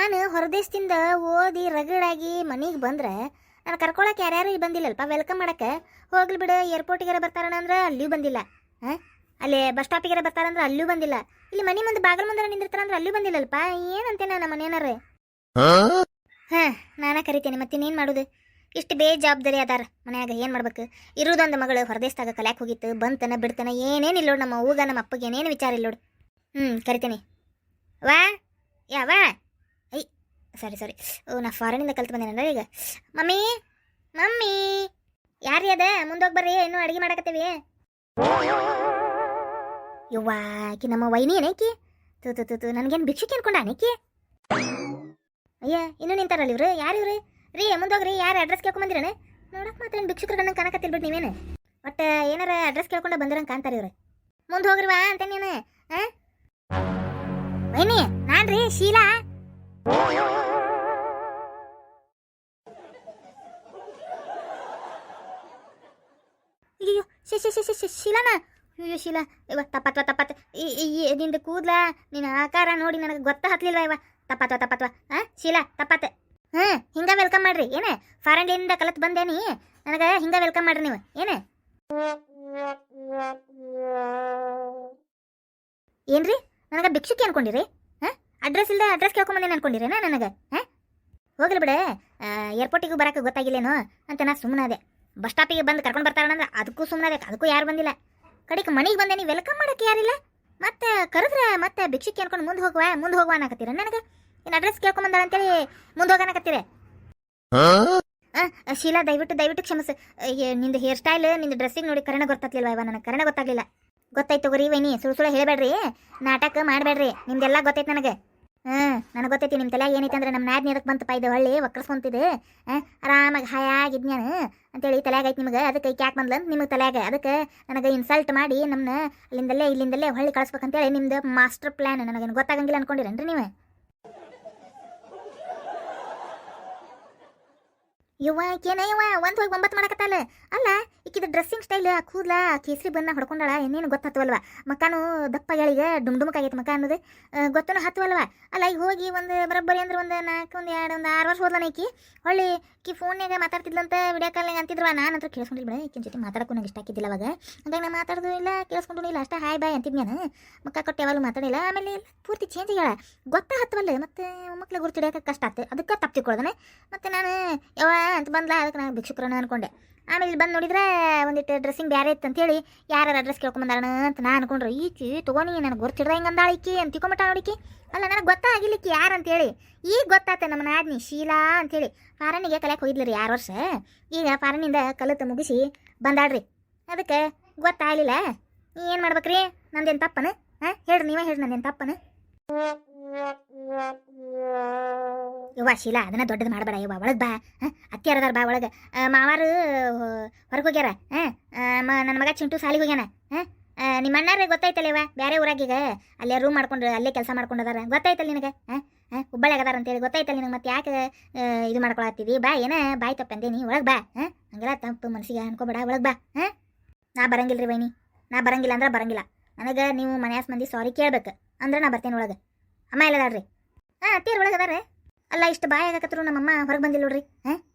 ನಾನು ಹೊರದೇಶದಿಂದ ಓದಿ ರಗಡಾಗಿ ಮನೆಗೆ ಬಂದ್ರೆ ನಾನು ಕರ್ಕೊಳಕ್ಕೆ ಯಾರ್ಯಾರು ಬಂದಿಲ್ಲಲ್ಪ ವೆಲ್ಕಮ್ ಮಾಡಕ್ಕೆ. ಹೋಗ್ಲಿ ಬಿಡು, ಏರ್ಪೋರ್ಟಿಗಾರ ಬರ್ತಾರಣ ಅಂದ್ರೆ ಅಲ್ಲಿಯೂ ಬಂದಿಲ್ಲ. ಹಾಂ, ಅಲ್ಲಿ ಬಸ್ ಸ್ಟಾಪಿಗಾರ ಬರ್ತಾರಂದ್ರೆ ಅಲ್ಲಿಯೂ ಬಂದಿಲ್ಲ. ಇಲ್ಲಿ ಮನೆ ಮುಂದೆ ಬಾಗಿಲು ಮುಂದೆ ನಿಂದಿರ್ತಾರಂದ್ರೆ ಅಲ್ಲಿಯೂ ಬಂದಿಲ್ಲಲ್ಪ. ಏನಂತೇನ ನಮ್ಮ ಮನೆಯವ್ರೆ. ಹಾಂ, ನಾನೇ ಕರಿತೇನೆ, ಮತ್ತಿನ್ನೇನು ಮಾಡೋದು. ಇಷ್ಟು ಬೇಜವಾಬ್ದಾರಿ ಅದಾರ ಮನ್ಯಾಗ. ಏನು ಮಾಡ್ಬೇಕು? ಇರೋದೊಂದು ಮಗಳು ಹೊರದೇಶದಾಗ ಕಲ್ಯಾಕೆ ಹೋಗಿತ್ತು, ಬಂತನ ಬಿಡ್ತಾನ ಏನೇನಿಲ್ಲ ನೋಡು. ನಮ್ಮ ಅವ್ವಗ ನಮ್ಮ ಅಪ್ಪಗೆ ಏನೇನು ವಿಚಾರ ಇಲ್ಲ ನೋಡು. ಕರಿತೇನೆ. ವಾ ಯಾವ ಐ ಸಾರಿ ಓ, ನಾ ಫಾರಿನಿಂದ ಕಲ್ತು ಬಂದೇನಲ್ಲ ಈಗ. ಮಮ್ಮಿ ಮಮ್ಮಿ ಯಾರೀ ಅದ? ಮುಂದೋಗಿ ಬರ್ರಿ, ಇನ್ನೂ ಅಡುಗೆ ಮಾಡಕತ್ತೀವಿ. ಯವ್ವಾ, ಆಕಿ ನಮ್ಮ ವೈನಿ ಏನೈಕಿ? ತು ನನಗೇನು ಭಿಕ್ಷುಕಿ ಅನ್ಕೊಂಡ ಅನೇಕಿ? ಅಯ್ಯ, ಇನ್ನೂ ನಿಂತಾರಲ್ಲ ಇವ್ರು. ಯಾರು ಇವ್ರು ರೀ? ಮುಂದೋಗ್ರಿ, ಯಾರು ಅಡ್ರೆಸ್ ಕೇಳ್ಕೊಂಬಂದಿರಣ? ನೋಡಕ್ ಮಾತ್ರ ಏನು ಭಿಕ್ಷುಕರು ಗಂಡಂಗೆ ಕಾಣಕತ್ತಿಲ್ ಬಿಟ್ಟು ನೀವೇನು. ಒಟ್ಟು ಏನಾರ ಅಡ್ರೆಸ್ ಕೇಳ್ಕೊಂಡು ಬಂದಿರಂಗೆ ಕಾಣ್ತಾರೆ ಇವ್ರು. ಮುಂದೆ ಹೋಗ್ರಿವಾ ಅಂತ ನೀನು. ಹಾಂ ವೈನಿ, ನಾನ್ರಿ ಶೀಲಾ. ಅಯ್ಯೋ ಶೀಲಾನ? ಅಯ್ಯೋ ಶೀಲಾ, ಇವ ತಪ್ಪತ್ವ ನಿಂದು ಕೂದ್ಲ ನಿನ್ನ ಆಕಾರ ನೋಡಿ ನನಗೆ ಗೊತ್ತ ಹತ್ಲಿಲ್ವ ಇವ. ತಪ್ಪತ್ವ ಹಾಂ ಶೀಲಾ, ತಪ್ಪತ್ತೆ. ಹಿಂಗ ವೆಲ್ಕಮ್ ಮಾಡ್ರಿ. ಏನೇ ಫಾರಿನ್ಲಿಂದ ಕಲತ್ ಬಂದೇನಿ, ನನಗೆ ಹಿಂಗ ವೆಲ್ಕಮ್ ಮಾಡ್ರಿ ನೀವು. ಏನೇ ಏನ್ರಿ ನನಗೆ ಭಿಕ್ಷುಕಿ ಅನ್ಕೊಂಡಿರಿ? ಹಾಂ, ಅಡ್ರೆಸ್ ಇಲ್ಲದೆ ಅಡ್ರೆಸ್ ಕೇಳ್ಕೊಂಬಂದೇನು ಅನ್ಕೊಂಡಿರೇನ ನನಗೆ? ಹಾಂ, ಹೋಗ್ಲಿ ಬಿಡೆ. ಏರ್ಪೋರ್ಟಿಗೆ ಬರೋಕೆ ಗೊತ್ತಾಗಿಲ್ಲೇನೋ ಅಂತ ನಾ ಸುಮ್ಮನಾದೆ. ಬಸ್ ಸ್ಟಾಪಿಗೆ ಬಂದು ಕರ್ಕೊಂಡು ಬರ್ತಾರಂದ್ರೆ ಅದಕ್ಕೂ ಸುಮ್ಮನಾದೆ, ಅದಕ್ಕೂ ಯಾರು ಬಂದಿಲ್ಲ. ಕಡೆಗೆ ಮನೆಗೆ ಬಂದೇನಿ, ವೆಲ್ಕಮ್ ಮಾಡೋಕ್ಕೆ ಯಾರಿಲ್ಲ. ಮತ್ತೆ ಕರೆದ್ರೆ ಮತ್ತೆ ಭಿಕ್ಷುಕಿ ಅನ್ಕೊಂಡು ಮುಂದೆ ಹೋಗುವ ಅನ್ನಕತ್ತೀರ ನನಗೆ. ಇನ್ನು ಅಡ್ರೆಸ್ ಕೇಳ್ಕೊಂಬಂದಾಳ ಅಂತೇಳಿ ಮುಂದೆ ಹೋಗೋಣಕತ್ತೀರ. ಶೀಲಾ, ದಯವಿಟ್ಟು ಕ್ಷಮಿಸು. ನಿಂದು ಹೇರ್ ಸ್ಟೈಲ್, ನಿಂದು ಡ್ರೆಸ್ಸಿಂಗ್ ನೋಡಿ ಕರೆನ ಗೊತ್ತಾಗ್ಲಿಲ್ವ ಇವ? ನನಗೆ ಕರೆನ ಗೊತ್ತಾಗಲಿಲ್ಲ. ಗೊತ್ತಾಯ್ತು ತಗೋರಿ ವೈನಿ, ಸುಳ್ಳು ಹೇಳಬೇಡ್ರಿ, ನಾಟಕ ಮಾಡಬೇಡ್ರಿ. ನಿಮ್ದೆಲ್ಲ ಗೊತ್ತೈತೆ ನನಗೆ. ನನಗೆ ಗೊತ್ತೈತಿ ನಿಮ್ಮ ತಲೆಯಾಗ ಏನೈತೆ ಅಂದ್ರೆ ನಮ್ಮ ನಾದ್ನಿ ಅದಕ್ಕೆ ಬಂತಪ್ಪ ಇದು ಹೊಳ್ಳಿ ಒಕ್ಕರ್ಸ್ಕೊಂತಿದ್ದು. ಆರಾಮಾಗಿ ಹಾಯಾಗಿದ್ನ್ಯಾನ ಅಂತೇಳಿ ತಲೆಯಾಗ ಐತೆ ನಿಮಗೆ. ಅದಕ್ಕೆ ಕ್ಯಾಕ್ ಬಂದ್ಲ ಅಂತ ನಿಮಗೆ ತಲೆಯಾಗ. ಅದಕ್ಕೆ ನನಗೆ ಇನ್ಸಲ್ಟ್ ಮಾಡಿ ನಮ್ಮನ್ನ ಇಲ್ಲಿಂದಲ್ಲೇ ಹೊಳ್ಳಿ ಕಳಿಸ್ಬೇಕಂತೇಳಿ ನಿಮ್ದು ಮಾಸ್ಟರ್ ಪ್ಲ್ಯಾನ್. ನನಗೇನು ಗೊತ್ತಾಗಂಗಿಲ್ಲ ಅನ್ಕೊಂಡಿರೇನ್ರಿ ನೀವು? ಏನ ಒಂದು ಹೋಗಿ 9 ಮಾಡಕತ್ತಲ್ಲ. ಅಲ್ಲ, ಈಕಿದ ಡ್ರೆಸ್ಸಿಂಗ್ ಸ್ಟೈಲ್, ಆ ಕೂದಲ, ಕೇಸರಿ ಬಣ್ಣ ಹೊಡ್ಕೊಂಡಾಳ, ಇನ್ನೇನು ಗೊತ್ತಾಗ್ತವಲ್ವ? ಮಕ್ಕಾನು ದಪ್ಪಗಳಿಗೆ ಡುಮ್ಡುಮಕ್ಕಾಗೈತೆ ಮಕ್ಕ ಅನ್ನೋದು ಗೊತ್ತೂ ಹತ್ತುವಲ್ವ? ಅಲ್ಲ, ಈಗ ಹೋಗಿ ಒಂದು ಬರೋಬ್ಬರಿ ಅಂದ್ರೆ ಒಂದು 6 ವರ್ಷ ಹೋದ್ಲನ ಈಕಿ. ಹೊಳ್ಳಿ ಈಕಿ ಫೋನ್ಯಾಗ ಮಾತಾಡ್ತಿದ್ಲಂತ, ವಿಡಿಯೋ ಕಾಲ್ನಾಗ ಅಂತಿದ್ವ. ನಾನು ಅಂತ ಕೇಳಿಸ್ಕೊಂಡಿಲ್ಲ ಬಿಡ. ಈಕಿನ ಜೊತೆ ಮಾತಾಡೋಕ್ಕೂ ನಂಗೆ ಇಷ್ಟ ಆಗಿದ್ದಿಲ್ಲ ಅವಾಗ. ಹಂಗಾಗಿ ನಾನು ಮಾತಾಡೋದು ಇಲ್ಲ, ಕೇಳಿಸ್ಕೊಂಡು ಇಲ್ಲ, ಅಷ್ಟೇ ಹಾಯ್ ಬಾಯ್ ಅಂತಿದ್ ನಾನು. ಮಕ್ಕ ಕೊಟ್ಟು ಯಾವಾಗಲೂ ಮಾತಾಡಿಲ್ಲ. ಆಮೇಲೆ ಪೂರ್ತಿ ಚೇಂಜ್ ಆಗ್ಯಾಳ, ಗೊತ್ತಾ ಹತ್ತವಲ್ಲ. ಮತ್ತು ಮಕ್ಳಿಗೆ ಗುರ್ತಿಡಿಯೋಕೆ ಕಷ್ಟ ಆಯ್ತು, ಅದಕ್ಕೆ ತಪ್ಪಿಕೊಳ್ದಾನೆ. ಮತ್ತು ನಾನು ಯಾವ ಅಂತ ಬಂದ್ಲ, ಅದಕ್ಕೆ ನಾನು ಭಿಕ್ಷುಕರನ್ನ ಅನ್ಕೊಂಡೆ. ಆಮೇಲೆ ಇಲ್ಲಿ ಬಂದು ನೋಡಿದ್ರೆ ಒಂದಿಟ್ಟು ಡ್ರೆಸ್ಸಿಂಗ್ ಬೇರೆ ಇತ್ತು ಅಂತೇಳಿ ಯಾರು ಅಡ್ರೆಸ್ ಕೇಳ್ಕೊಂಬಂದಾರಣ ಅಂತ ನಾನು ಅನ್ಕೊಂಡ್ರೆ, ಈಕಿ ತೊಗೊಂಡು ನನಗೆ ಗೊತ್ತಿಡ್ದ ಹಿಂಗೆ ಅಂದಾಳ ಈಕಿ ಅಂತ ತಿಳ್ಕೊಂಬಿಟ್ಟ ನೋಡಿಕಿ. ಅಲ್ಲ, ನನಗೆ ಗೊತ್ತಾಗಿಲ್ಲಿಕ್ಕಿ ಯಾರು ಅಂತೇಳಿ. ಈಗ ಗೊತ್ತಾತ ನಮ್ಮ ನಾದ್ನಿ ಶೀಲಾ ಅಂತೇಳಿ. ಫಾರನಿಗೆ ಕಲಿಯಕ್ಕೆ ಹೋಗಿದ್ಲಿ 6 ವರ್ಷ. ಈಗ ಫಾರನಿಂದ ಕಲಿತು ಮುಗಿಸಿ ಬಂದಾಳ್ರಿ. ಅದಕ್ಕೆ ಗೊತ್ತಾಗಲಿಲ್ಲ. ಏನು ಮಾಡ್ಬೇಕ್ರಿ? ನಂದೇನು ತಪ್ಪನ? ಹಾಂ, ಹೇಳ್ರಿ, ನೀವೇ ಹೇಳ್ರಿ, ನಂದೇನು ತಪ್ಪನ? ಯವ್ವ ಶೀಲಾ, ಅದನ್ನ ದೊಡ್ಡದು ಮಾಡಬೇಡ ಯವ್ವ. ಒಳಗೆ ಬಾ. ಅತ್ತಿಯಾರದಾರ ಬಾ ಒಳಗೆ. ಮಾವಾರು ಹೊರಗೆ ಹೋಗ್ಯಾರ. ನನ್ನ ಮಗ ಚಿಂಟು ಸಾಲಿಗೆ ಹೋಗ್ಯಾನ. ನಿಮ್ಮ ಅಣ್ಣಾರ ಗೊತ್ತಾಯ್ತಲ್ಲ ಇವ, ಬೇರೆ ಊರಾಗೀಗ ಅಲ್ಲೇ ರೂಮ್ ಮಾಡ್ಕೊಂಡು ಅಲ್ಲೇ ಕೆಲಸ ಮಾಡ್ಕೊಂಡದಾರ. ಗೊತ್ತಾಯ್ತಲ್ಲ ನಿನಗೆ? ಹುಬ್ಬಳ್ಳಿಗೆ ಅದಾರ ಅಂತೇಳಿ ಗೊತ್ತಾಯ್ತಲ್ಲ ನಿನಗೆ. ಮತ್ತೆ ಯಾಕೆ ಇದು ಮಾಡ್ಕೊಳತ್ತೀವಿ? ಬಾ, ಏನ ಬಾಯ್ ತಪ್ಪಂದೇನಿ, ಒಳಗೆ ಬಾ. ಹಂಗೆಲ್ಲ ತಪ್ಪು ಮನಸ್ಸಿಗೆ ಅನ್ಕೋಬೇಡ, ಒಳಗೆ ಬಾ. ನಾ ಬರಂಗಿಲ್ಲ ರೀ ವೈನಿ, ನಾ ಬರಂಗಿಲ್ಲ ಅಂದ್ರೆ ಬರಂಗಿಲ್ಲ. ನನಗೆ ನೀವು ಮನ್ಯಾಸ ಮಂದಿ ಸಾರಿ ಕೇಳ್ಬೇಕು ಅಂದ್ರೆ ನಾ ಬರ್ತೇನೆ ಒಳಗೆ. ಅಮ್ಮ ಎಲ್ಲದಾರ್ರಿ? ಅತ್ತೀರ ಒಳಗೆ ಅದಾರೆ. ಅಲ್ಲ, ಇಷ್ಟು ಬಾಯ್ ಆಗಕತ್ರು ನಮ್ಮಮ್ಮ ಹೊರಗೆ ಬಂದಿಲ್ಲ ನೋಡ್ರಿ.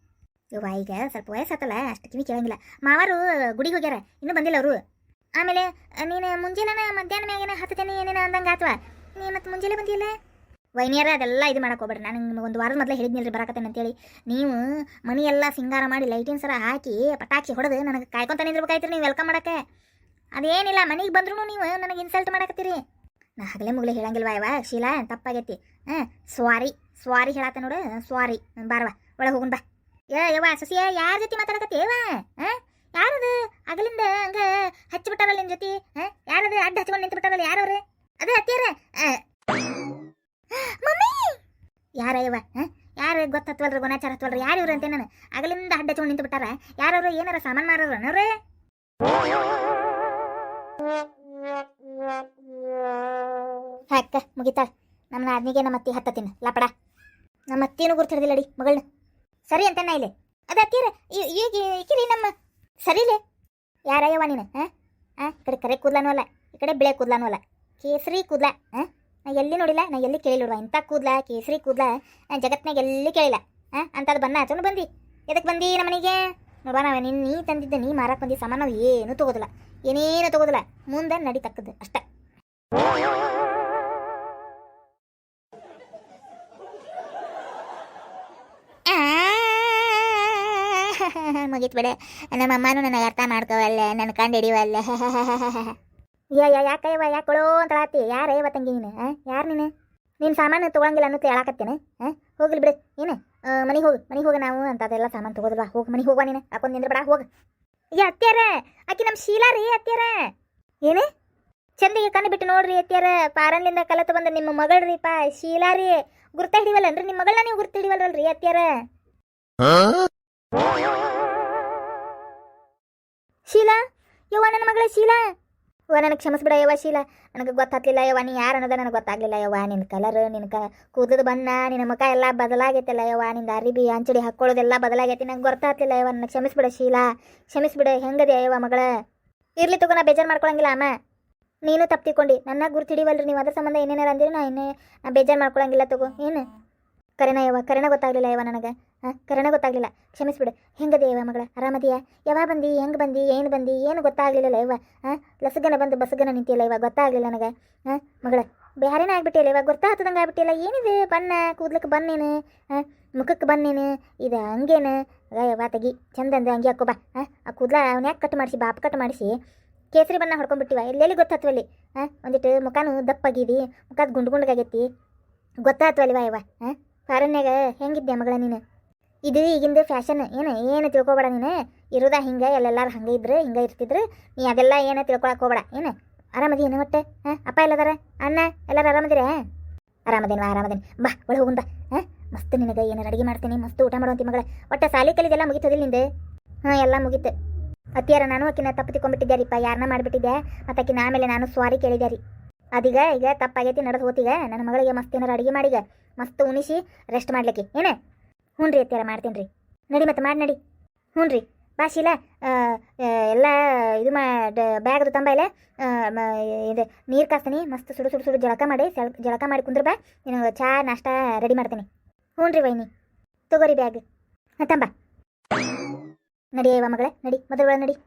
ಇವ್ವ ಈಗ ಸ್ವಲ್ಪ ವಯಸ್ಸಾತಲ್ಲ, ಅಷ್ಟು ಕಿವಿ ಕೇಳಂಗಿಲ್ಲ. ಮಾವಾರು ಗುಡಿಗೆ ಹೋಗ್ಯಾರ, ಇನ್ನೂ ಬಂದಿಲ್ಲ ಅವರು. ಆಮೇಲೆ ನೀನು ಮುಂಜಾನೆ ಮಧ್ಯಾಹ್ನ ಮ್ಯಾಗೇನ ಹತ್ತತೇನೆ ಏನೇನ ಅಂದಂಗೆ ಆತ್ವ. ನೀ ಮತ್ತೆ ಮುಂಜಾನೆ ಬಂದಿಲ್ಲ. ವೈನಿಯರ ಅದೆಲ್ಲ ಇದು ಮಾಡಕ್ಕೆ ಹೋಗ್ಬೇಡ್ರಿ. ನಾನು ನಿಮ್ಗೆ ಒಂದು ವಾರದ ಮೊದಲೇ ಹೇಳಿದ್ನಿಲ್ರಿ ಬರಾಕತ್ತೇನೆ ಅಂತೇಳಿ. ನೀವು ಮನೆಯೆಲ್ಲ ಸಿಂಗಾರ ಮಾಡಿ ಲೈಟಿನ ಸರ ಹಾಕಿ ಪಟಾಕಿ ಹೊಡೆದು ನನಗೆ ಕಾಯ್ಕೊಂತ ನಿಂದಿರ್ಬೇಕಾಯ್ತು ನೀವು ವೆಲ್ಕಮ್ ಮಾಡೋಕ್ಕೆ. ಅದೇನಿಲ್ಲ, ಮನೆಗೆ ಬಂದ್ರೂ ನೀವು ನನಗೆ ಇನ್ಸಲ್ಟ್ ಮಾಡಕತ್ತೀರಿ. ನಾ ಹಗಲೇ ಮುಗಲೇ ಹೇಳಂಗಿಲ್ವಾ ಇವ ಶೀಲಾ, ತಪ್ಪಾಗೈತಿ. ಸ್ವಾರಿ ಹೇಳತ್ತ ನೋಡು, ಸ್ವಾರಿ. ಬಾರವಾ ಒಳಗೆ ಹೋಗುನ್ ಬಾ. ಯವ್ವ ಸಸಿಯ, ಯಾರ ಜೊತೆ ಮಾತಾಡಕತ್ತಿ ಯವ್ವ? ಯಾರದು ಅಗಲಿಂದ ಹಂಗೆ ಹಚ್ಚಿಬಿಟ್ಟಾರಲ್ಲ ನಿನ್ನ ಜೊತೆ? ಯಾರದು ಅಡ್ಡ ಹಚ್ಕೊಂಡು ನಿಂತು ಬಿಟ್ಟಾರಲ್ಲ? ಯಾರವ್ರೆ? ಅದೇ ಹತ್ತಿಯಾರ ಮಮ್ಮಿ. ಯಾರ ಯವ್ವ? ಯಾರು ಗೊತ್ತತ್ವಲ್ರಿ, ಗುಣಾಚಾರ ಹತ್ವಲ್ರಿ? ಯಾರು ಇವ್ರು ಅಂತೆ? ನಾನು ಅಗಲಿಂದ ಅಡ್ಡ ಹಚ್ಕೊಂಡು ನಿಂತು ಬಿಟ್ಟಾರ. ಯಾರವ್ರು? ಏನಾರ ಸಾಮಾನು ಮಾರೋರನವ್ರೆ? ಅಕ್ಕ ಮುಗಿತಾಳ. ನಮ್ಮ ನಾದ್ನಿಗೆ ನಮ್ಮ ಅತ್ತಿ ಹತ್ತತಿನ ಲಪಡ. ನಮ್ಮ ಅತ್ತಿನೂ ಗುರ್ತಿಡ್ದಿಲ್ಲ ಅಡಿ ಮಗಳನ್ನ. ಸರಿ ಅಂತೇನ ಇಲ್ಲಿ? ಅದ ಅತ್ತೀರ ಈಗ ಈಕಿರಿ ನಮ್ಮ ಸರಿಲೇ. ಯಾರಯ್ಯವ ನೀನು? ಈ ಕಡೆ ಕರೆ ಕೂದ್ಲಾನು ಅಲ್ಲ, ಈ ಕಡೆ ಬಿಳೆ ಕೂದ್ಲಾನು ಅಲ್ಲ, ಕೇಸರಿ ಕೂದ್ಲ. ನಾ ಎಲ್ಲಿ ನೋಡಿಲ್ಲ, ನಾ ಎಲ್ಲಿ ಕೇಳಿಲ್ವ ಇಂಥ ಕೂದ್ಲ ಕೇಸರಿ ಕೂದ್ಲ ಜಗತ್ನಾಗ ಎಲ್ಲಿ ಕೇಳಿಲ್ಲ. ಅಂಥದ್ದು ಬನ್ನ ಆಚನು ಬಂದು ಎದಕ್ಕೆ ಬಂದು ನಮ್ಮ ಮನೆಗೆ ನೋಡುವ ನಾವು ನೀ ತಂದಿದ್ದ ನೀ ಮಾರಕ್ಕೆ ಬಂದು ಸಾಮಾನು ನಾವು ಏನೂ ತೊಗೋದಿಲ್ಲ, ಏನೇನು ತೊಗೋದಿಲ್ಲ, ಮುಂದೆ ನಡಿತಕ್ಕದ್ದು ಅಷ್ಟೇ. ಮುಗೀತು ಬಿಡೆ, ನಮ್ಮ ಅಮ್ಮನೂ ನನಗೆ ಅರ್ಥ ಮಾಡ್ಕೋವಲ್ಲ, ನನ್ನ ಕಂಡು ಹಿಡಿವಲ್ಲ. ಯಾಕಯ್ಯವ ಯಾಕೊಳೋ ಅಂತ ಹೇಳತ್ತಿ? ಯಾರಯ್ಯವ ತಂಗಿ ನೀನು? ಯಾರು ನೀನು? ನೀನು ಸಾಮಾನು ತೊಗೊಳಂಗಿಲ್ಲ ಅನ್ನೋದು ಹೇಳಾಕತ್ತೇನೆ. ಹೋಗ್ಲಿ ಬಿಡು, ಏನು ಮನೆಗೆ ಹೋಗಿ ನಾವು ಅಂತ ಅದೆಲ್ಲ ಸಾಮಾನು ತೊಗೋದಲ್ವಾ, ಹೋಗಿ ಮನೆಗೆ ಹೋಗುವ ನೀನು, ಹಾಕೊಂಡು ನಿಂದ್ರೆ ಬೇಡ ಹೋಗು. ಅತ್ಯಾರ ಆಕಿ ನಮ್ಮ ಶೀಲಾ ರೀ ಅತ್ಯಾರ. ಏನು ಚಂದಿಗೆ ಕಣ್ಣು ಬಿಟ್ಟು ನೋಡ್ರಿ ಅತ್ಯಾರ, ಪಾರನ್ಲಿಂದ ಕಲತು ಬಂದ ನಿಮ್ಮ ಮಗಳ್ರಿಪ್ಪ ಶೀಲಾ ರೀ. ಗುರ್ತ ಹಿಡಿವಲ್ಲನ್ರಿ ನಿಮ್ಮ ಮಗಳನ್ನ, ನೀವು ಗುರ್ತ ಹಿಡಿವಲ್ರಲ್ರಿ ಅತ್ಯಾರ? ಶೀಲಾ ಯವ್ವ, ನನ್ನ ಮಗಳ ಶೀಲಾ. ಯವ್ವ ನನಗೆ ಕ್ಷಮಿಸ್ಬಿಡ ಯವ್ವ ಶೀಲಾ, ನನಗೆ ಗೊತ್ತಾಗ್ಲಿಲ್ಲ ಯವ್ವ, ನೀ ಯಾರು ಅನ್ನೋದ ನನಗೆ ಗೊತ್ತಾಗ್ಲಿಲ್ಲ ಯವ್ವ. ನಿನ್ನ ಕಲರ್, ನಿನ್ನ ಕೂದಲದ ಬಣ್ಣ, ನಿನ್ನ ಮುಖ ಎಲ್ಲ ಬದಲಾಗೈತಲ್ಲ ಯವ್ವ, ನಿಂದ ಅರಿಬಿ ಅಂಚಡಿ ಹಾಕ್ಕೊಳ್ಳೋದೆಲ್ಲ ಬದಲಾಗೈತಿ, ನಂಗೆ ಗೊತ್ತಾಗ್ಲಿಲ್ಲ ಯವ್ವ, ನನಗೆ ಕ್ಷಮಿಸ್ಬಿಡ ಶೀಲಾ, ಕ್ಷಮಿಸ್ಬಿಡ. ಹೆಂಗದೆ ಯವ್ವ ಮಗಳ? ಇರ್ಲಿ ತಗೋ, ನಾ ಬೇಜಾರು ಮಾಡ್ಕೊಳಂಗಿಲ್ಲ ಅಮ್ಮ, ನೀನು ತಪ್ಪಿಕೊಂಡು ನನ್ನ ಗುರ್ತು ಹಿಡಿವಲ್ರಿ ನೀವು, ಅದ್ರ ಸಂಬಂಧ ಏನೇನಾರು ಅಂದಿರಿ ನಾ ಬೇಜಾರು ಮಾಡ್ಕೊಳಂಗಿಲ್ಲ ತಗೋ. ಏನು ಕರೆನ ಯವ್ವ, ಕರೆನ ಗೊತ್ತಾಗ್ಲಿಲ್ಲ ಯವ್ವ ನನಗೆ, ಕರೆನ ಗೊತ್ತಾಗ್ಲಿಲ್ಲ, ಕ್ಷಮಿಸ್ಬಿಡು. ಹೆಂಗದೆ ಯವ್ವ ಮಗಳ? ಆರಾಮದಿಯ? ಯಾವ ಬಂದು ಹೆಂಗೆ ಬಂದು ಏನು ಗೊತ್ತಾಗ್ಲಿಲ್ಲ ಯವ್ವ. ಲಸಗನ ಬಂದು ಬಸಗನ ನಿಂತಿಲ್ಲ ಇವಾಗ, ಗೊತ್ತಾಗ್ಲಿಲ್ಲ ನನಗೆ. ಮಗಳ ಬೇರೆನೇ ಆಗ್ಬಿಟ್ಟಿಲ್ಲ ಇವಾಗ, ಗೊತ್ತಾಗ್ತದಂಗೆ ಆಗ್ಬಿಟ್ಟಿಲ್ಲ. ಏನಿದೆ ಬಣ್ಣ ಕೂದ್ಲಕ್ಕೆ ಬನ್ನೇನು, ಮುಖಕ್ಕೆ ಬನ್ನೇನು, ಇದು ಹಂಗೇನು? ಯವ್ವ ತೆಗಿ ಚಂದಂದು ಹಂಗೆ ಹಾಕೋ ಬಾ. ಆ ಕೂದಲ ಅವ್ನ ಯಾಕೆ ಕಟ್ ಮಾಡಿಸಿ, ಬಾಪ್ ಕಟ್ ಮಾಡಿಸಿ ಕೇಸರಿ ಬಣ್ಣ ಹೊಡ್ಕೊಂಡ್ಬಿಟ್ಟಿವ, ಎಲ್ಲೆಲ್ಲಿ ಗೊತ್ತಾತ್ವಲ್ಲಿ. ಒಂದಿಟ್ಟು ಮುಖನೂ ದಪ್ಪಾಗಿದಿ, ಮುಖದ ಗುಂಡ್ಗುಂಡ್ಗಾಗೈತಿ, ಗೊತ್ತಾತ್ವಲ್ವ ಯವ್ವ. ಫಾರನ್ಯಾಗ ಹೆಂಗಿದ್ದೆ ಮಗಳ ನೀನು? ಇದು ಈಗಿಂದು ಫ್ಯಾಷನ್, ಏನು ತಿಳ್ಕೊಬೇಡ ನೀನು. ಇರೋದ ಹಿಂಗೆ, ಎಲ್ಲೆಲ್ಲಾರು ಹಂಗೆ ಇದ್ರು ಹಿಂಗೆ ಇರ್ತಿದ್ರು, ನೀ ಅದೆಲ್ಲ ಏನು ತಿಳ್ಕೊಳಕ್ಕೆ ಹೋಗ್ಬೇಡ. ಏನು ಆರಾಮದಿ ಏನು ಒಟ್ಟೆ? ಅಪ್ಪ ಎಲ್ಲದಾರ? ಅಣ್ಣ ಎಲ್ಲರೂ ಆರಾಮದಿರ? ಆರಾಮದೇನು ಬಾ ಒಳಗೆ ಹೋಗುನ್ ಬಾ. ಮಸ್ತ್ ನಿನಗೆ ಏನಾರು ಅಡುಗೆ ಮಾಡ್ತೀನಿ, ಮಸ್ತ್ ಊಟ ಮಾಡುವಂತಿ ಮಗಳ. ಒಟ್ಟು ಸಾಲಿ ಕಲಿದೆಲ್ಲ ಮುಗಿತದಿಲ್ಲ ನಿಂದು? ಎಲ್ಲ ಮುಗೀತು ಅತ್ತಿಯಾರ. ನಾನು ಆಕಿನ ತಪ್ಪು ತಿಳ್ಕೊಂಡ್ಬಿಟ್ಟಿದ್ಯಾರಿಪ್ಪ, ಯಾರನ್ನ ಮಾಡಿಬಿಟ್ಟಿದ್ದೆ, ಮತ್ತು ಆಕಿನ ಆಮೇಲೆ ನಾನು ಸ್ವಾರಿ ಕೇಳಿದ್ಯಾರಿ. ಈಗ ತಪ್ಪಾಗೈತಿ, ನಡೆದು ಹೋತೀಗ ನನ್ನ ಮಗಳಿಗೆ ಮಸ್ತ್ ಏನಾರು ಅಡುಗೆ ಮಾಡೀಗ ಮಸ್ತ್ ಉಣಿಸಿ ರೆಸ್ಟ್ ಮಾಡ್ಲಿಕ್ಕೆ. ಏನು? ಹ್ಞೂ ರೀ ಅತ್ತಿಯಾರ, ಮಾಡ್ತೀನಿ ರೀ. ನಡಿ ಮತ್ತೆ ಮಾಡಿ ನಡಿ. ಹ್ಞೂ ರೀ ಬಾ ಶೀಲಾ, ಎಲ್ಲ ಇದು ಬ್ಯಾಗ್ದು ತಂಬ ಇಲ್ಲ, ಇದು ನೀರು ಕಾಸ್ತೀನಿ, ಮಸ್ತ್ ಸುಡು ಜಳಕ ಮಾಡಿ ಕುಂದ್ರ ಬಾ, ನಿನಗೆ ಚಾ ನಾಷ್ಟ ರೆಡಿ ಮಾಡ್ತೀನಿ. ಹ್ಞೂ ರೀ ವೈನಿ, ತಗೋರಿ ಬ್ಯಾಗ್ ತಂಬ. ನಡಿ ಯವ್ವ ಮಗಳೇ, ನಡಿ ಮೊದಲು ನಡಿ.